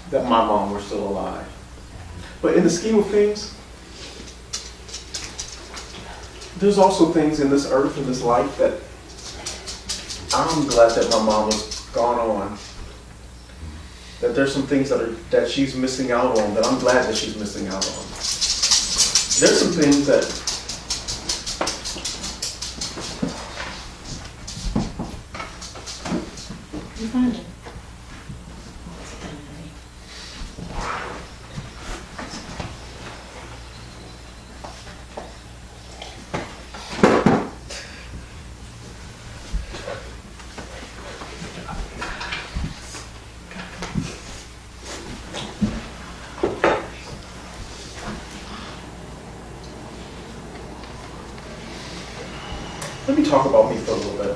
that my mom were still alive. But in the scheme of things, there's also things in this earth, in this life, that I'm glad that my mom was gone on. That there's some things that she's missing out on, that I'm glad that she's missing out on. There's some things that you find it. Let me talk about me for a little bit.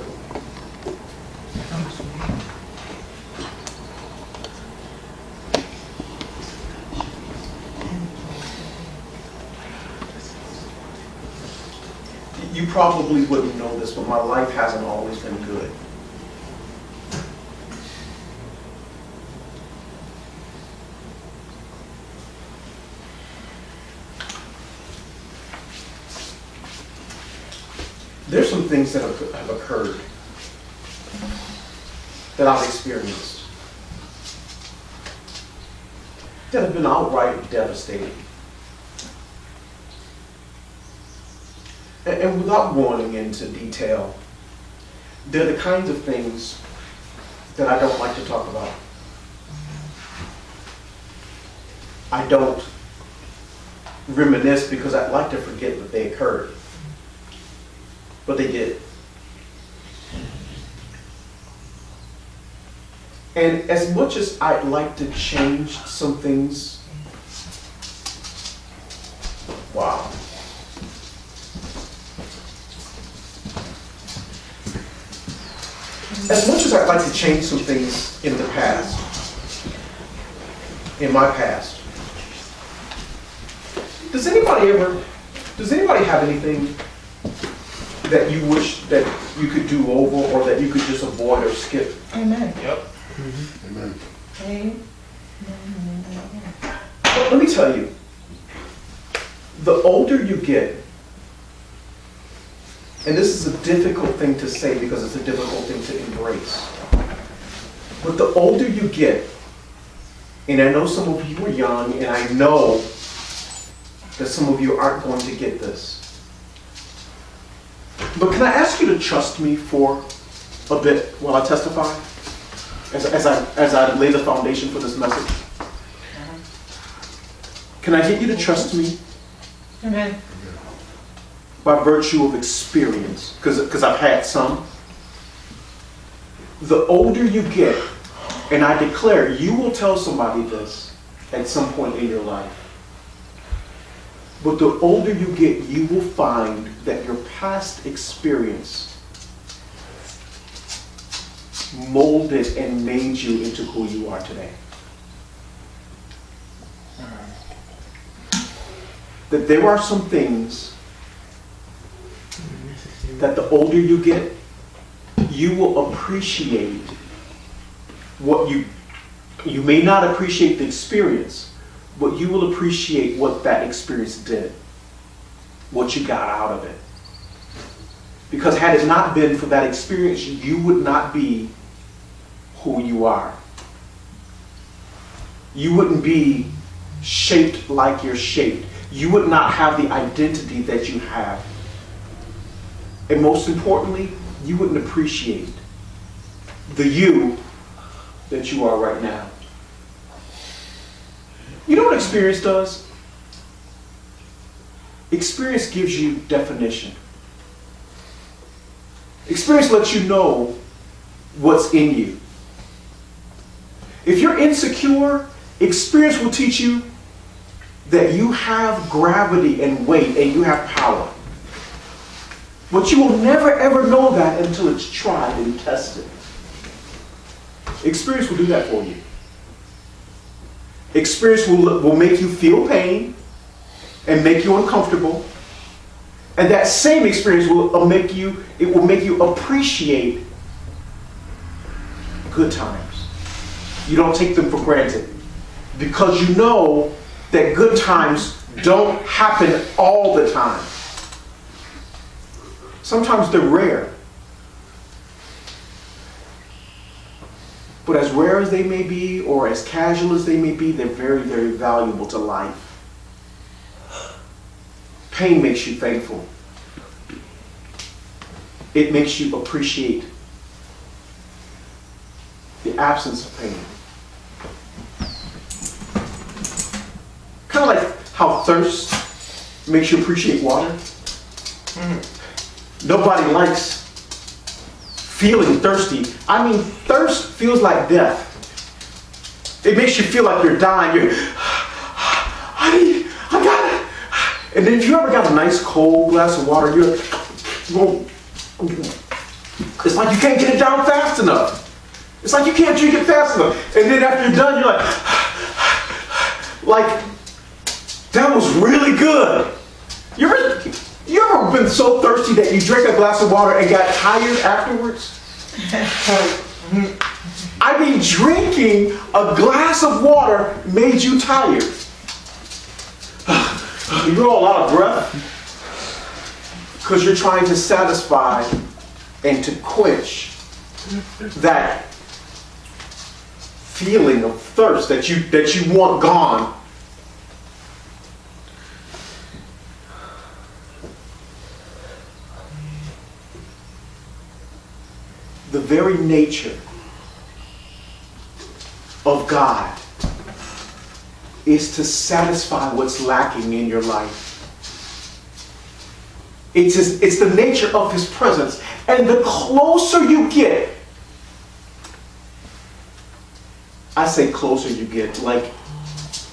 You probably wouldn't know this, but my life hasn't always been good. There's some things that have occurred that I've experienced that have been outright devastating. And without going into detail, they're the kinds of things that I don't like to talk about. I don't reminisce because I'd like to forget that they occurred. But they did. And as much as I'd like to change some things, wow. As much as I'd like to change some things in the past, in my past, does anybody have anything that you wish that you could do over or that you could just avoid or skip? Amen. Yep. Mm-hmm. Amen. Amen. Well, let me tell you, the older you get, and this is a difficult thing to say because it's a difficult thing to embrace, but the older you get, and I know some of you are young, and I know that some of you aren't going to get this, but can I ask you to trust me for a bit while I testify? As I lay the foundation for this message? Can I get you to trust me? Amen. By virtue of experience, because I've had some. The older you get, and I declare you will tell somebody this at some point in your life, but the older you get, you will find that your past experience molded and made you into who you are today. That there are some things that the older you get, you will appreciate what you may not appreciate the experience, but you will appreciate what that experience did, what you got out of it. Because had it not been for that experience, you would not be who you are. You wouldn't be shaped like you're shaped. You would not have the identity that you have. And most importantly, you wouldn't appreciate the you that you are right now. You know what experience does? Experience gives you definition. Experience lets you know what's in you. If you're insecure, experience will teach you that you have gravity and weight and you have power. But you will never ever know that until it's tried and tested. Experience will do that for you. Experience will make you feel pain and make you uncomfortable. And that same experience will make you appreciate good times. You don't take them for granted. because you know that good times don't happen all the time. Sometimes they're rare. But as rare as they may be, or as casual as they may be, they're very, very valuable to life. Pain makes you thankful. It makes you appreciate the absence of pain. Kind of like how thirst makes you appreciate water. Nobody likes feeling thirsty. I mean, thirst feels like death. It makes you feel like you're dying. I got it. And then if you ever got a nice cold glass of water, it's like you can't get it down fast enough. It's like you can't drink it fast enough. And then after you're done, you're like, that was really good. You ever been so thirsty that you drank a glass of water and got tired afterwards? I mean, drinking a glass of water made you tired. You draw a lot of breath because you're trying to satisfy and to quench that feeling of thirst that you want gone. The very nature of God is to satisfy what's lacking in your life. It's the nature of His presence. And the closer you get, I say closer you get, like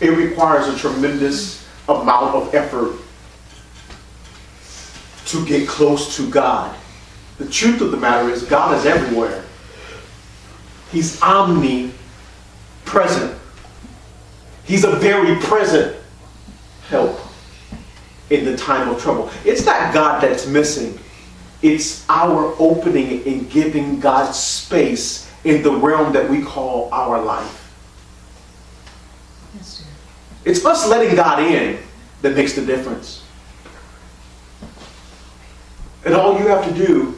it requires a tremendous amount of effort to get close to God. The truth of the matter is God is everywhere. He's omnipresent. He's a very present help in the time of trouble. It's not God that's missing. It's our opening and giving God space in the realm that we call our life. Yes, sir. It's us letting God in that makes the difference. And all you have to do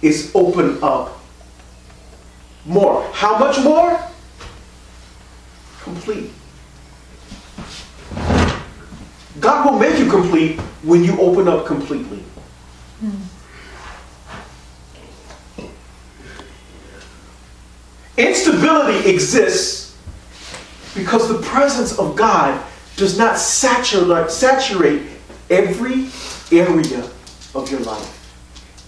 is open up more. How much more? Complete. God will make you complete when you open up completely. Instability exists because the presence of God does not saturate every area of your life.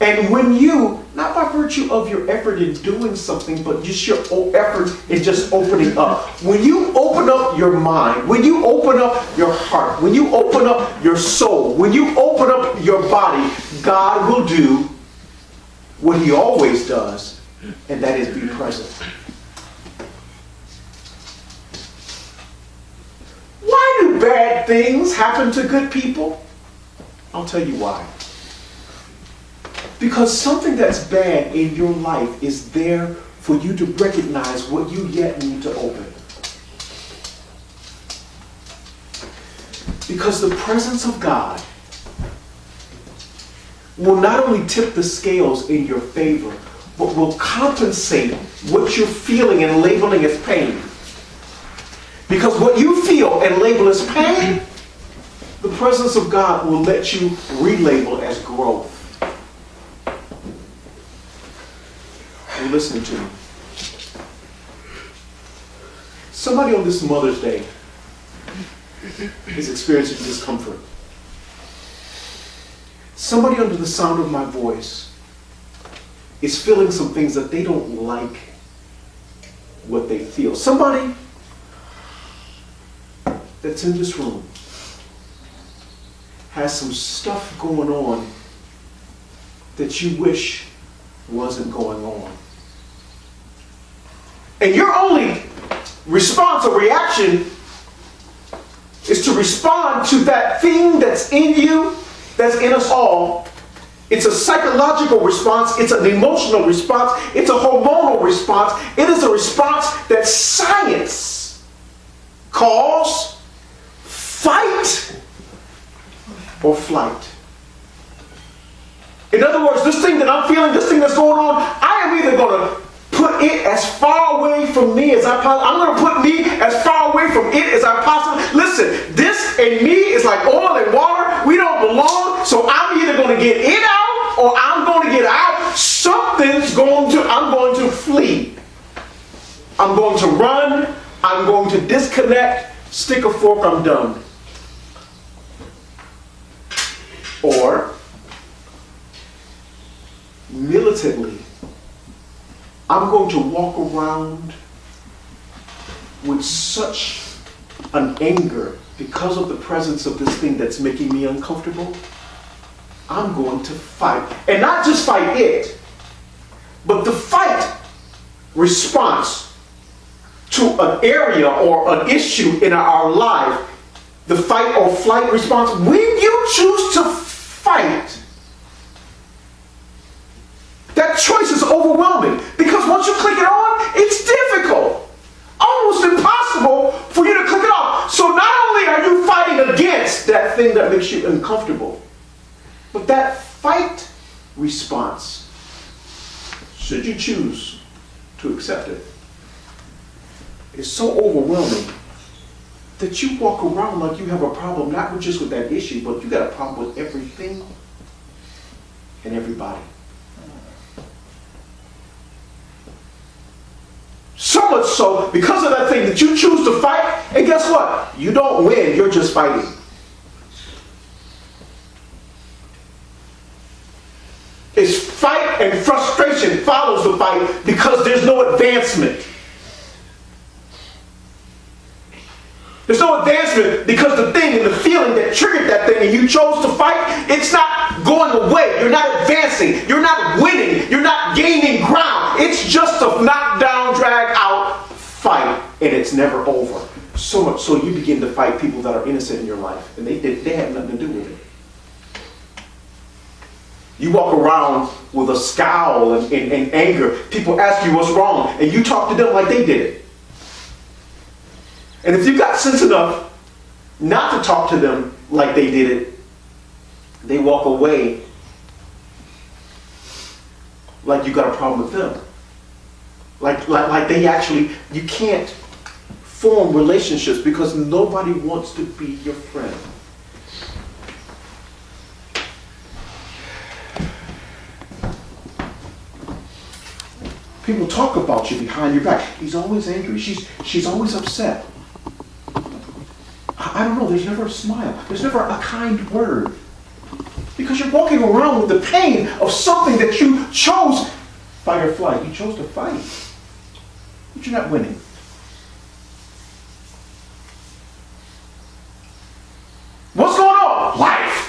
And when you, not by virtue of your effort in doing something, but just your effort in just opening up. When you open up your mind, when you open up your heart, when you open up your soul, when you open up your body, God will do what He always does, and that is be present. Why do bad things happen to good people? I'll tell you why. Because something that's bad in your life is there for you to recognize what you yet need to open. Because the presence of God will not only tip the scales in your favor, but will compensate what you're feeling and labeling as pain. Because what you feel and label as pain, the presence of God will let you relabel as growth. Listen to me. Somebody on this Mother's Day is experiencing discomfort. Somebody under the sound of my voice is feeling some things that they don't like what they feel. Somebody that's in this room has some stuff going on that you wish wasn't going on. And your only response or reaction is to respond to that thing that's in you, that's in us all, It's a psychological response. It's an emotional response. It's a hormonal response. It is a response that science calls fight or flight. In other words, this thing that I'm feeling, this thing that's going on, I am either going to put it as far away from me as I possibly. I'm going to put me as far away from it as I possibly. Listen, this and me is like oil and water. We don't belong. So I'm either going to get it out or I'm going to get out. I'm going to flee. I'm going to run. I'm going to disconnect. Stick a fork, I'm done. Or militantly, I'm going to walk around with such an anger because of the presence of this thing that's making me uncomfortable. I'm going to fight. And not just fight it, but the fight response to an area or an issue in our life, the fight or flight response, when you choose to fight, that choice is overwhelming, because once you click it on, it's difficult, almost impossible for you to click it off. So not only are you fighting against that thing that makes you uncomfortable, but that fight response, should you choose to accept it, is so overwhelming that you walk around like you have a problem, not just with that issue, but you got a problem with everything and everybody. So much so, because of that thing that you choose to fight, and guess what? You don't win, you're just fighting. It's fight and frustration follows the fight because there's no advancement. There's no advancement because the thing and the feeling that triggered that thing and you chose to fight, it's not going away. You're not advancing. You're not winning. You're not gaining ground. It's just a knockdown, drag out fight, and it's never over. So much so you begin to fight people that are innocent in your life, and they had nothing to do with it. You walk around with a scowl and anger. People ask you what's wrong, and you talk to them like they did it. And if you got sense enough not to talk to them like they did it, they walk away like you got a problem with them. Like they actually, you can't form relationships because nobody wants to be your friend. People talk about you behind your back. He's always angry. She's always upset. I don't know, there's never a smile. There's never a kind word. Because you're walking around with the pain of something that you chose, fight or flight. You chose to fight. But you're not winning. What's going on? Life.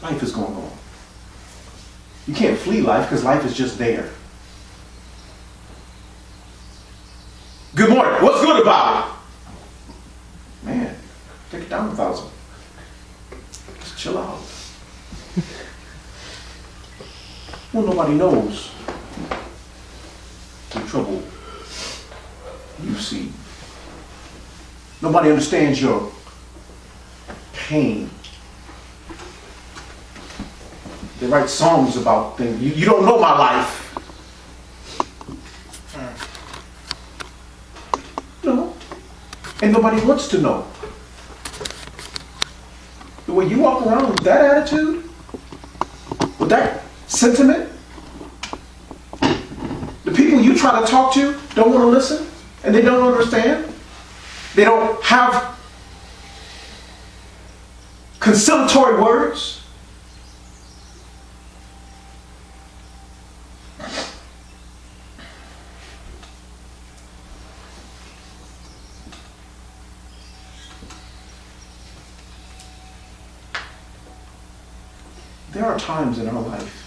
Life is going on. You can't flee life because life is just there. Good morning. What's good about it? Man, take it down 1,000. Just chill out. Well, nobody knows the trouble you see. Nobody understands your pain. They write songs about things. You don't know my life. No. And nobody wants to know. The way you walk around with that attitude, with that sentiment, the people you try to talk to don't want to listen, and they don't understand. They don't have conciliatory words. There are times in our life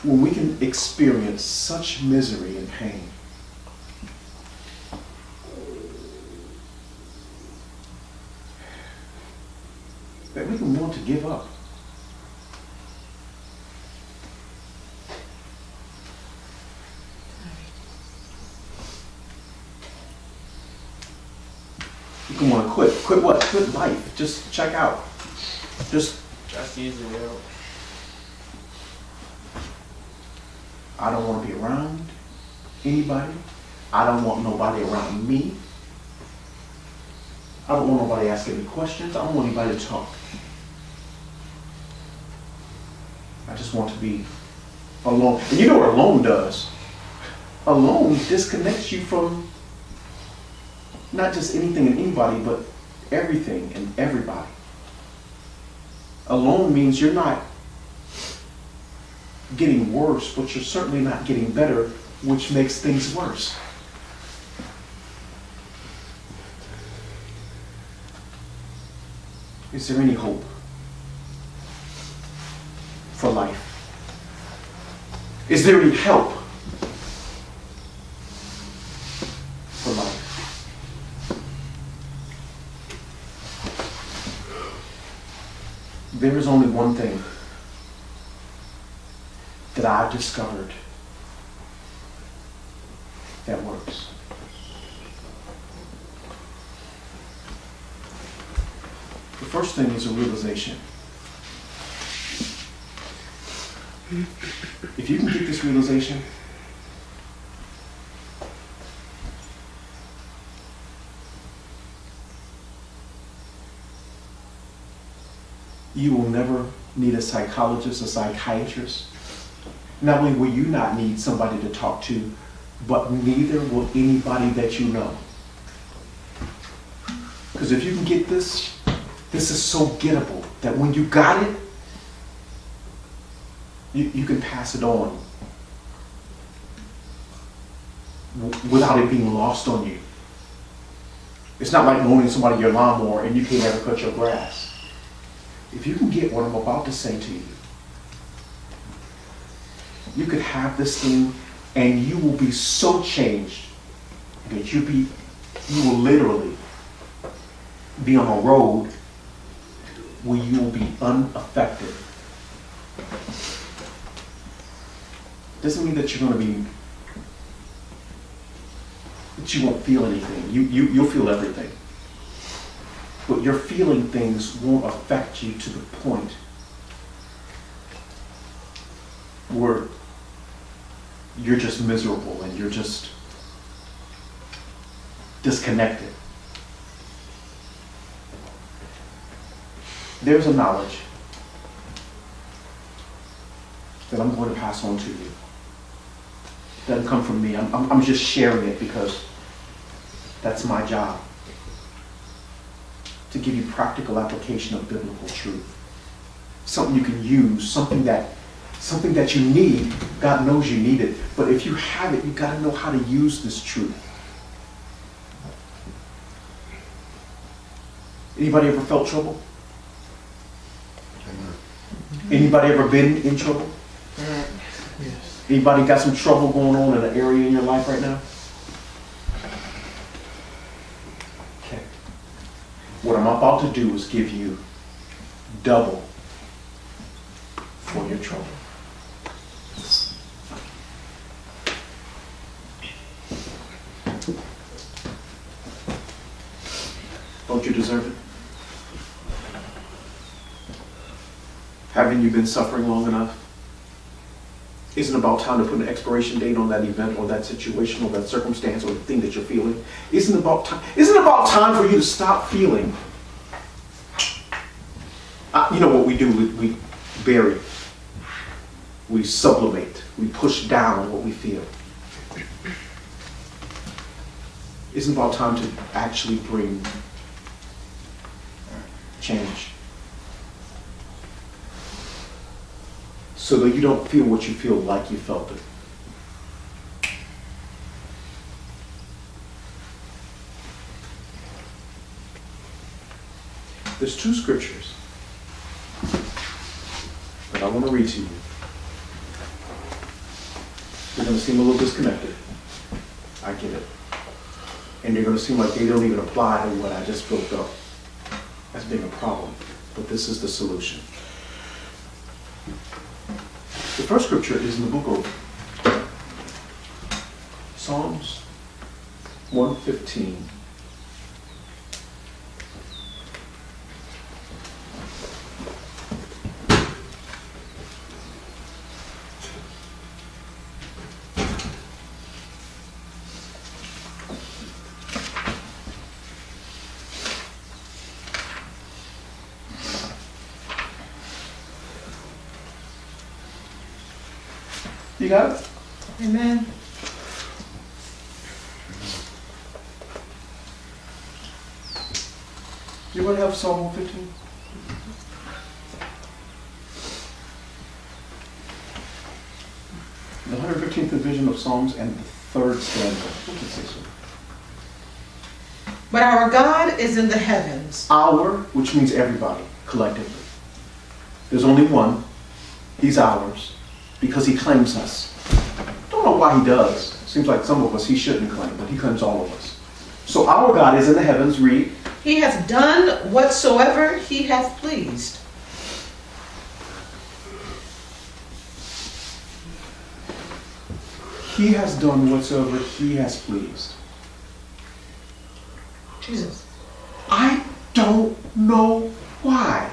when we can experience such misery and pain even want to give up. You can want to quit. Quit what? Quit life. Just check out. That's easy, yo. I don't want to be around anybody. I don't want nobody around me. I don't want nobody asking me questions. I don't want anybody to talk. I just want to be alone. And you know what alone does? Alone disconnects you from not just anything and anybody, but everything and everybody. Alone means you're not getting worse, but you're certainly not getting better, which makes things worse. Is there any hope for life? Is there any help for life? There is only one thing that I've discovered that works. The first thing is a realization. If you can get this realization, you will never need a psychologist, a psychiatrist. Not only will you not need somebody to talk to, but neither will anybody that you know. Because if you can get this, this is so gettable that when you got it, you can pass it on without it being lost on you. It's not like loaning somebody your lawnmower and you can't ever cut your grass. If you can get what I'm about to say to you, you could have this thing and you will be so changed that you will literally be on a road where you will be unaffected. Doesn't mean that you're going to be, that you won't feel anything. You'll feel everything. But your feeling things won't affect you to the point where you're just miserable and you're just disconnected. There's a knowledge that I'm going to pass on to you. It doesn't come from me. I'm just sharing it because that's my job. To give you practical application of biblical truth. Something you can use, something that you need. God knows you need it. But if you have it, you've got to know how to use this truth. Anybody ever felt trouble? Anybody ever been in trouble? Yes. Anybody got some trouble going on in an area in your life right now? Okay. What I'm about to do is give you double for your trouble. Don't you deserve it? Haven't you been suffering long enough? Isn't it about time to put an expiration date on that event or that situation or that circumstance or the thing that you're feeling? Isn't it about time for you to stop feeling? You know what we do? We bury, we sublimate, we push down what we feel. Isn't it about time to actually bring change? So that you don't feel what you feel like you felt it. There's two scriptures that I want to read to you. They're going to seem a little disconnected. I get it. And they're going to seem like they don't even apply to what I just built up as being a problem. but this is the solution. The first scripture is in the book of Psalms 115. You got it? Amen. You want to have Psalm 115? The 115th division of Psalms and the third stanza. What does it say, sir? But our God is in the heavens. Our, which means everybody, collectively. There's only one. He's ours. Because he claims us. Don't know why he does. Seems like some of us he shouldn't claim, but he claims all of us. So our God is in the heavens, read. He hath done whatsoever he hath pleased. He has done whatsoever he has pleased. Jesus. I don't know why.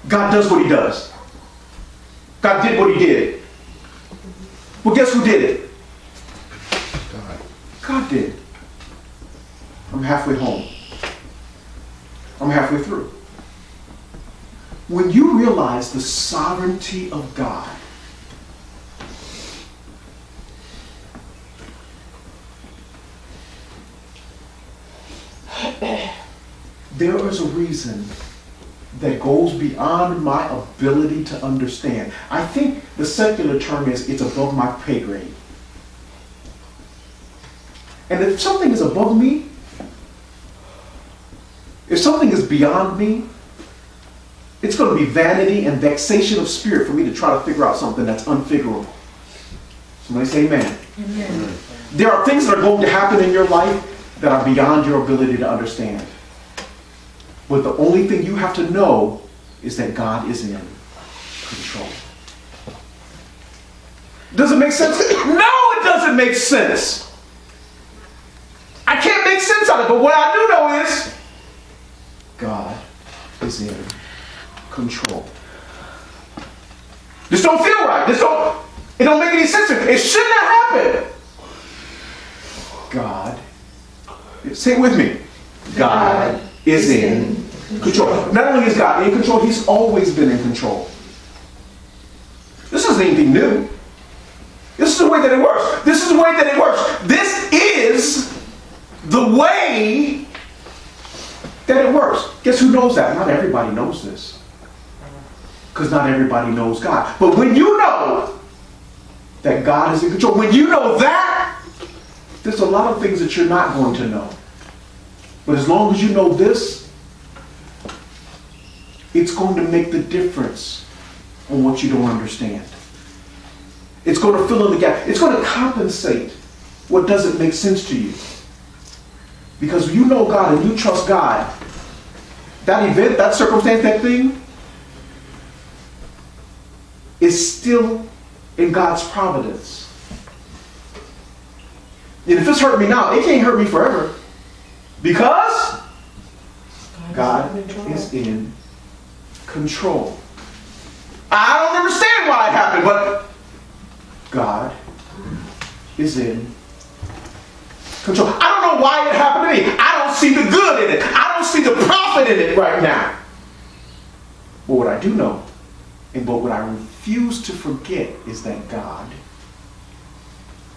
God does what he does. God did what he did. Well, guess who did it? God did. I'm halfway home. I'm halfway through. When you realize the sovereignty of God, there is a reason that goes beyond my ability to understand. I think the secular term is it's above my pay grade. And if something is above me, if something is beyond me, it's going to be vanity and vexation of spirit for me to try to figure out something that's unfigurable. Somebody say amen. Amen. There are things that are going to happen in your life that are beyond your ability to understand. But the only thing you have to know is that God is in control. Does it make sense? No, it doesn't make sense. I can't make sense out of it, but what I do know is God is in control. This don't feel right. It don't make any sense to me. It shouldn't have happened. God, say it with me. God is in control. Not only is God in control, he's always been in control. This isn't anything new. This is the way that it works. This is the way that it works. This is the way that it works. Guess who knows that? Not everybody knows this. Because not everybody knows God. But when you know that God is in control, when you know that, there's a lot of things that you're not going to know. But as long as you know this, it's going to make the difference on what you don't understand. It's going to fill in the gap. It's going to compensate what doesn't make sense to you. Because you know God and you trust God, that event, that circumstance, that thing is still in God's providence. And if it's hurt me now, it can't hurt me forever. Because God is in control. I don't understand why it happened, but God is in control. I don't know why it happened to me. I don't see the good in it. I don't see the profit in it right now. But what I do know, and but what I refuse to forget, is that God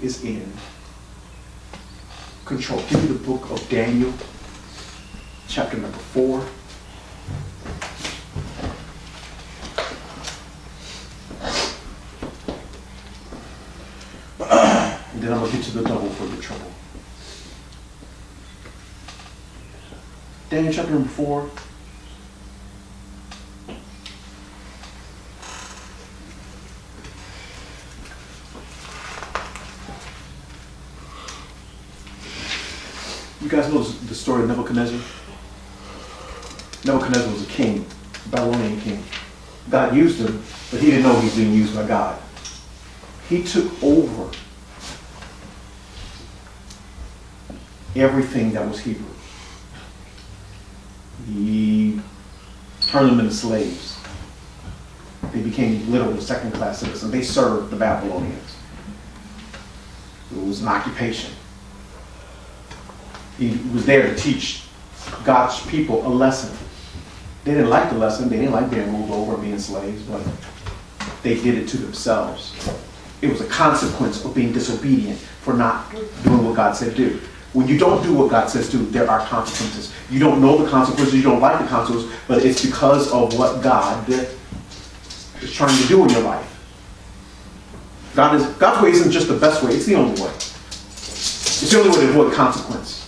is in control. Give me the book of Daniel, chapter number 4. And then I'm going to get to the double for the trouble. Daniel chapter number 4. You guys know the story of Nebuchadnezzar? Nebuchadnezzar was a king, a Babylonian king. God used him, but he didn't know he was being used by God. He took over everything that was Hebrew. He turned them into slaves. They became literally second-class citizens. They served the Babylonians. It was an occupation. He was there to teach God's people a lesson. They didn't like the lesson. They didn't like being ruled over or being slaves, but they did it to themselves. It was a consequence of being disobedient for not doing what God said do. When you don't do what God says do, there are consequences. You don't know the consequences, you don't like the consequences, but it's because of what God is trying to do in your life. God's way isn't just the best way, it's the only way. It's the only way to avoid consequence.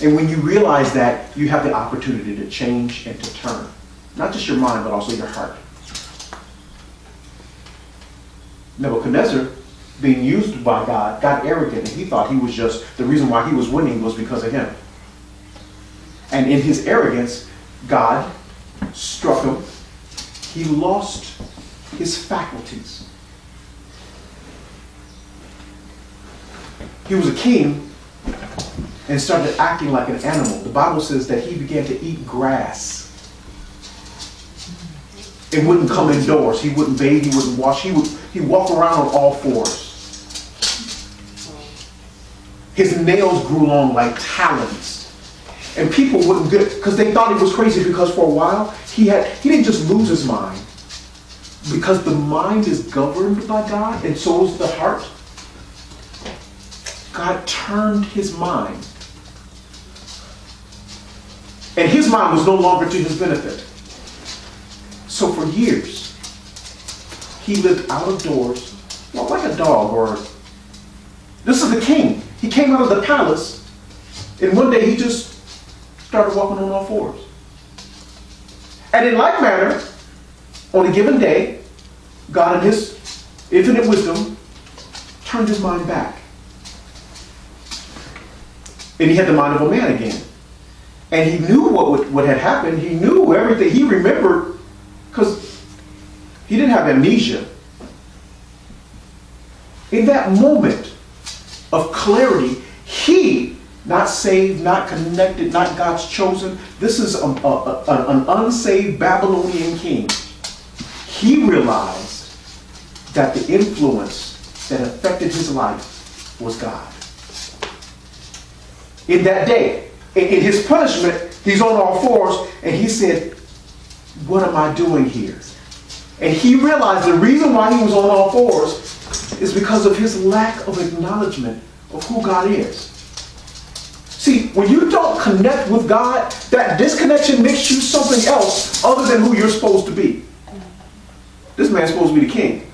And when you realize that, you have the opportunity to change and to turn. Not just your mind, but also your heart. Nebuchadnezzar, being used by God, got arrogant, and he thought he was just, the reason why he was winning was because of him. And in his arrogance, God struck him. He lost his faculties. He was a king and started acting like an animal. The Bible says that he began to eat grass. And wouldn't come indoors. He wouldn't bathe, he wouldn't wash. He'd walk around on all fours. His nails grew long like talons. And people wouldn't get it because they thought he was crazy, because for a while he didn't just lose his mind. Because the mind is governed by God, and so is the heart. God turned his mind. And his mind was no longer to his benefit. So for years, he lived out of doors, well, like a dog. Or this is the king. He came out of the palace, and one day he just started walking on all fours. And in like manner, on a given day, God in his infinite wisdom turned his mind back. And he had the mind of a man again. And he knew what had happened. He knew everything. He remembered, because he didn't have amnesia. In that moment of clarity, he, not saved, not connected, not God's chosen, this is an unsaved Babylonian king. He realized that the influence that affected his life was God. In that day, in his punishment, he's on all fours, and he said, what am I doing here? And he realized the reason why he was on all fours is because of his lack of acknowledgement of who God is. See, when you don't connect with God, that disconnection makes you something else other than who you're supposed to be. This man's supposed to be the king.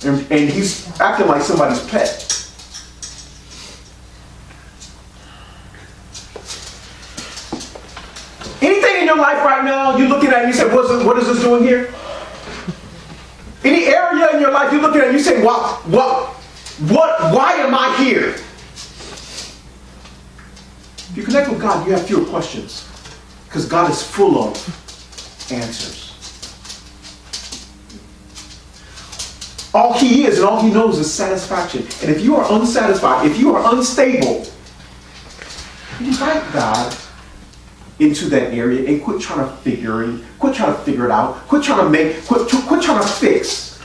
And he's acting like somebody's pet. Anything in your life right now, you're looking at it and you say, what is this doing here? Any area in your life you're looking at it and you say, why am I here? If you connect with God, you have fewer questions, because God is full of answers. All he is and all he knows is satisfaction. And if you are unsatisfied, if you are unstable, invite God into that area and quit trying to figure it out. Quit trying to fix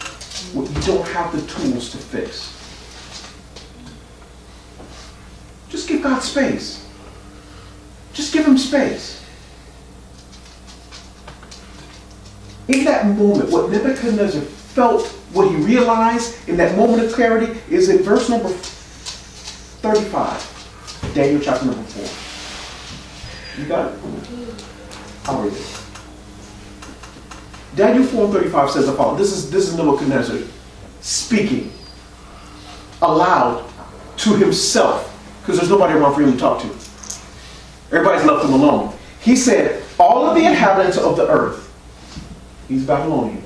what you don't have the tools to fix. Just give God space. Just give him space. In that moment, what Nebuchadnezzar felt, what he realized in that moment of clarity is in verse number 35, Daniel chapter number 4. You got it? I'll read it. Daniel 4:35 says the following. This is Nebuchadnezzar speaking aloud to himself, because there's nobody around for him to talk to. Everybody's left him alone. He said, all of the inhabitants of the earth, he's Babylonian,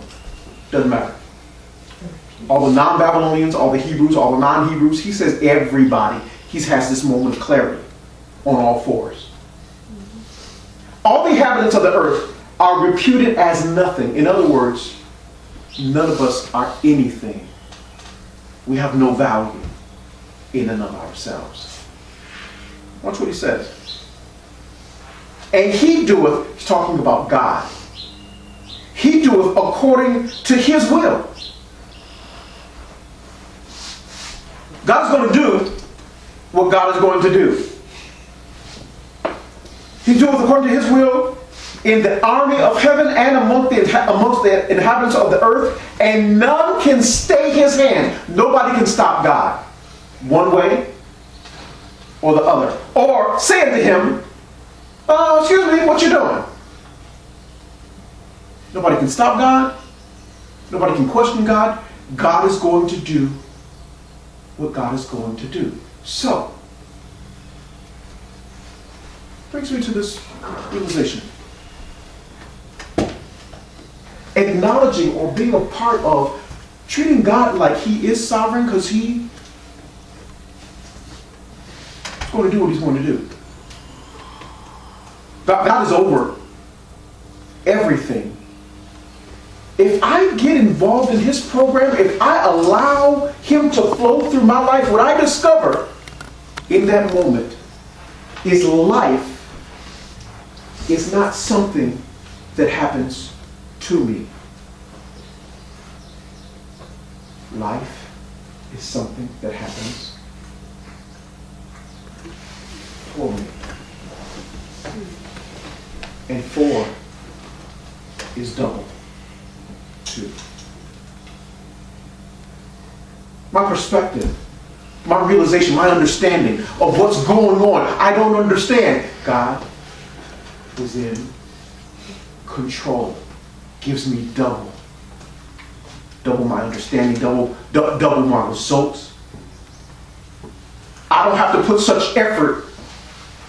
doesn't matter. All the non-Babylonians, all the Hebrews, all the non-Hebrews, he says everybody. He has this moment of clarity on all fours. all the inhabitants of the earth are reputed as nothing. In other words, none of us are anything. We have no value in and of ourselves. Watch what he says. And he doeth, he's talking about God. He doeth according to his will. God is going to do what God is going to do. He doeth according to his will in the army of heaven and amongst the inhabitants of the earth, and none can stay his hand. Nobody can stop God, one way or the other. Or say unto him, excuse me, what you doing? Nobody can stop God. Nobody can question God. God is going to do what God is going to do. So, brings me to this realization. Acknowledging or being a part of treating God like he is sovereign because he is going to do what he's going to do. God is over everything. If I get involved in his program, if I allow him to flow through my life, what I discover in that moment is life is not something that happens to me. Life is something that happens for me. And 4 is double 2. My perspective, my realization, my understanding of what's going on. I don't understand. God is in control. Gives me double my understanding, double my results. I don't have to put such effort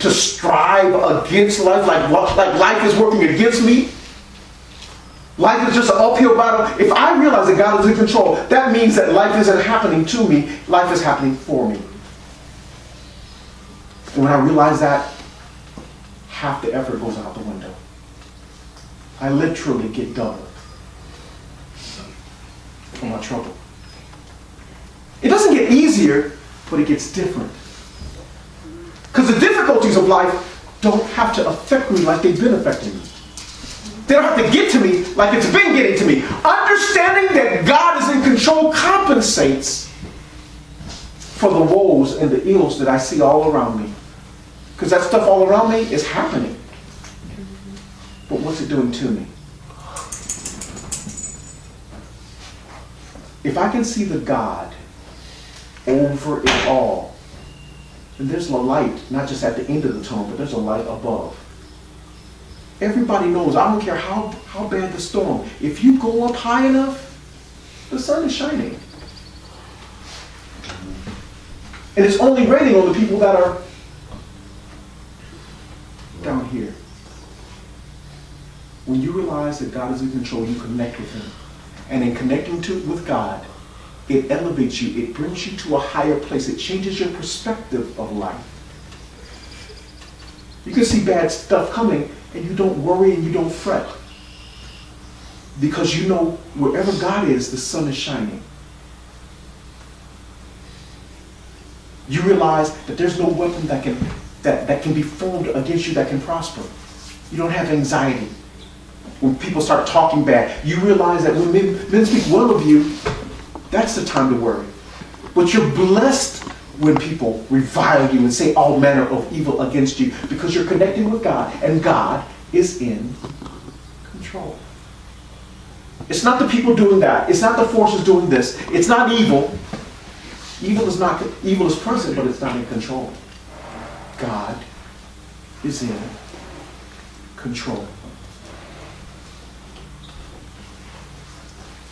to strive against life, like life is working against me. Life is just an uphill battle. If I realize that God is in control, that means that life isn't happening to me, life is happening for me. And when I realize that, half the effort goes out the window. I literally get double for my trouble. It doesn't get easier, but it gets different. Because the difficulties of life don't have to affect me like they've been affecting me. They don't have to get to me like it's been getting to me. Understanding that God is in control compensates for the woes and the ills that I see all around me. Because that stuff all around me is happening. But what's it doing to me? If I can see the God over it all, then there's a light, not just at the end of the tunnel, but there's a light above. Everybody knows, I don't care how bad the storm, if you go up high enough, the sun is shining. And it's only raining on the people that are down here. When you realize that God is in control, you connect with him. And in connecting with God, it elevates you. It brings you to a higher place. It changes your perspective of life. You can see bad stuff coming and you don't worry and you don't fret. Because you know wherever God is, the sun is shining. You realize that there's no weapon that can be formed against you that can prosper. You don't have anxiety. When people start talking bad, you realize that when men speak well of you, that's the time to worry. But you're blessed when people revile you and say all manner of evil against you because you're connecting with God and God is in control. It's not the people doing that. It's not the forces doing this. It's not evil. Evil is present, but it's not in control. God is in control.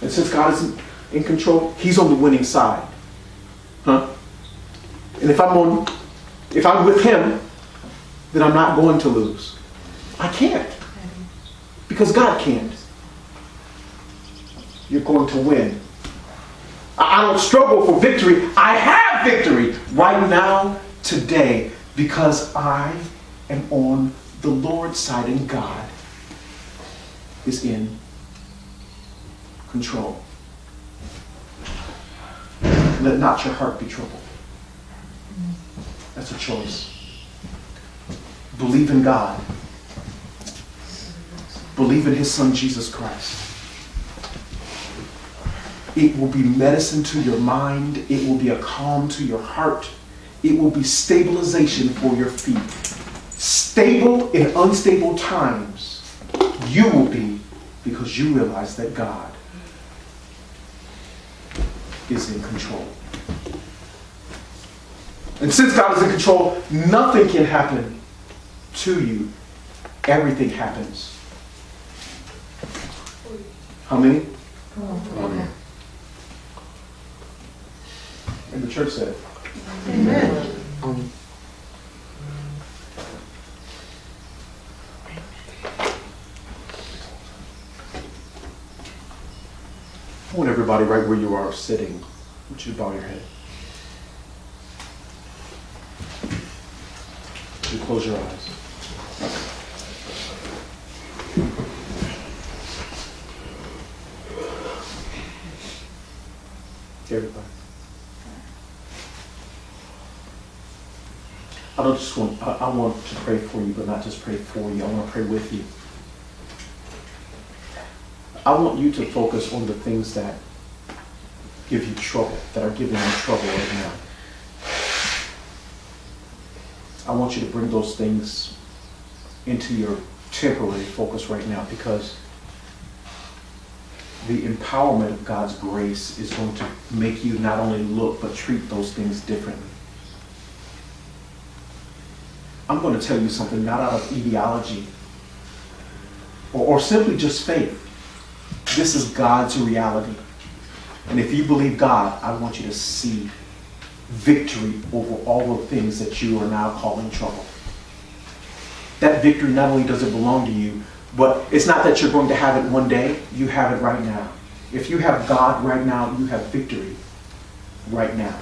And since God is in control, he's on the winning side. Huh? And if I'm with him, then I'm not going to lose. I can't. Because God can't. You're going to win. I don't struggle for victory. I have victory right now, today, because I am on the Lord's side and God is in control. Let not your heart be troubled. That's a choice. Believe in God. Believe in His Son, Jesus Christ. It will be medicine to your mind. It will be a calm to your heart. It will be stabilization for your feet. Stable in unstable times, you will be, because you realize that God is in control. And since God is in control, nothing can happen to you. Everything happens. How many? Amen. And the church said, Amen. I want everybody right where you are sitting. I want you to bow your head. You close your eyes. Everybody. I want to pray for you, but not just pray for you. I want to pray with you. I want you to focus on the things that give you trouble, that are giving you trouble right now. I want you to bring those things into your temporary focus right now, because the empowerment of God's grace is going to make you not only look, but treat those things differently. I'm going to tell you something not out of ideology or simply just faith. This is God's reality. And if you believe God, I want you to see victory over all the things that you are now calling trouble. That victory not only does it belong to you, but it's not that you're going to have it one day. You have it right now. If you have God right now, you have victory right now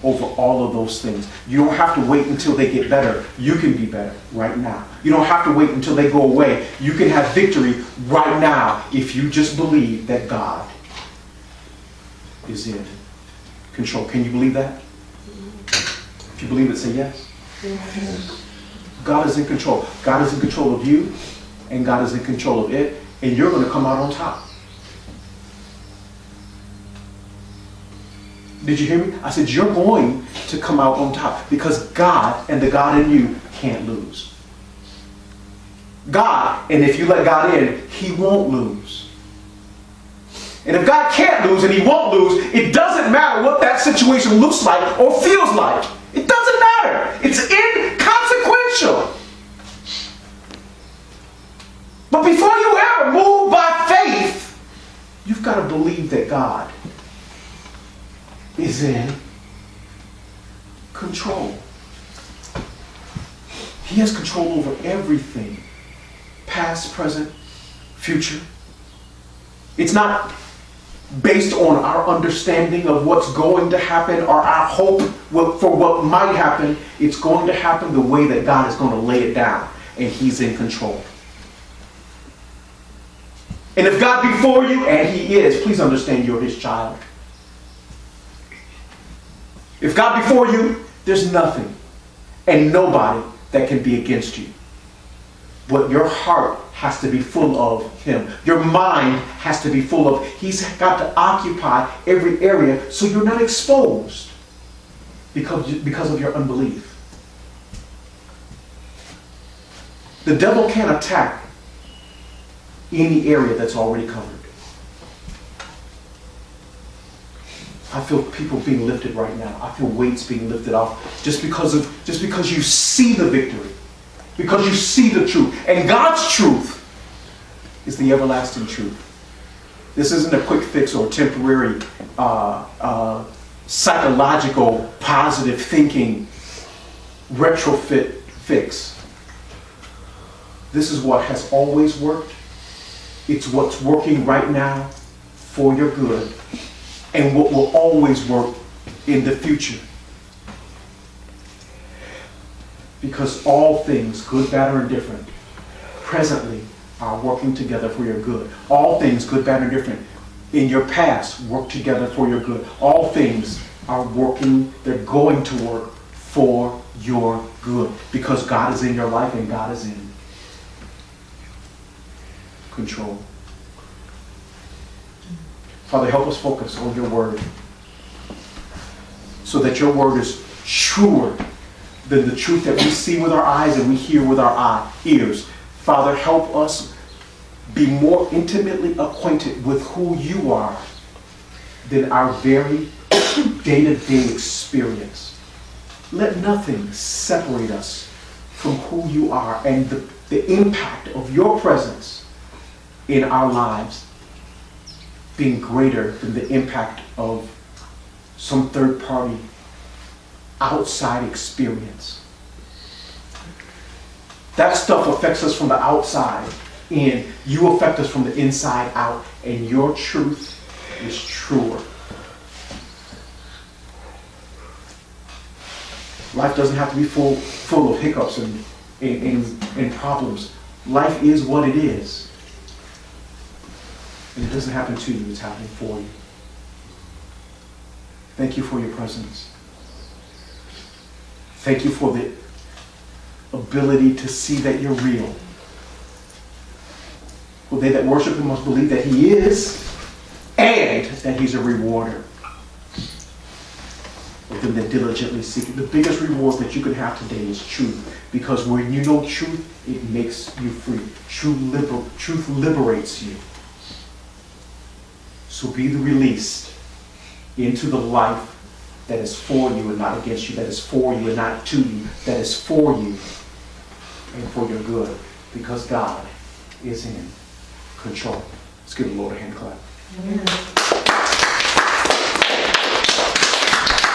over all of those things. You don't have to wait until they get better. You can be better right now. You don't have to wait until they go away. You can have victory right now if you just believe that God is in control. Can you believe that? If you believe it, say yes. Yes. God is in control. God is in control of you, and God is in control of it, and you're going to come out on top. Did you hear me? I said you're going to come out on top, because God and the God in you can't lose. God, and if you let God in, He won't lose. And if God can't lose and He won't lose, it doesn't matter what that situation looks like or feels like. It doesn't matter. It's inconsequential. But before you ever move by faith, you've got to believe that God is in control. He has control over everything. Past, present, future. It's not based on our understanding of what's going to happen or our hope for what might happen. It's going to happen the way that God is going to lay it down, and He's in control. And if God be for you, and He is, please understand you're His child. If God be for you, there's nothing and nobody that can be against you. But your heart has to be full of Him. Your mind has to be full of, He's got to occupy every area so you're not exposed because of your unbelief. The devil can't attack any area that's already covered. I feel people being lifted right now. I feel weights being lifted off just because you see the victory. Because you see the truth. And God's truth is the everlasting truth. This isn't a quick fix or temporary psychological positive thinking retrofit fix. This is what has always worked. It's what's working right now for your good, and what will always work in the future. Because all things, good, bad, or indifferent, presently are working together for your good. All things, good, bad, and different, in your past work together for your good. All things are working, they're going to work for your good because God is in your life and God is in control. Father, help us focus on your word so that your word is truer than the truth that we see with our eyes and we hear with our ears. Father, help us be more intimately acquainted with who you are than our very day-to-day experience. Let nothing separate us from who you are and the impact of your presence in our lives being greater than the impact of some third party outside experience. That stuff affects us from the outside in. You affect us from the inside out, and your truth is truer. Life doesn't have to be full of hiccups and problems. Life is what it is. And it doesn't happen to you, it's happening for you. Thank you for your presence. Thank you for the ability to see that you're real. For they that worship him must believe that he is, and that he's a rewarder of them that diligently seek it. The biggest reward that you can have today is truth. Because when you know truth, it makes you free. Truth liberates you. So be released into the life that is for you and not against you, that is for you and not to you, that is for you and for your good, because God is in control. Let's give the Lord a hand clap.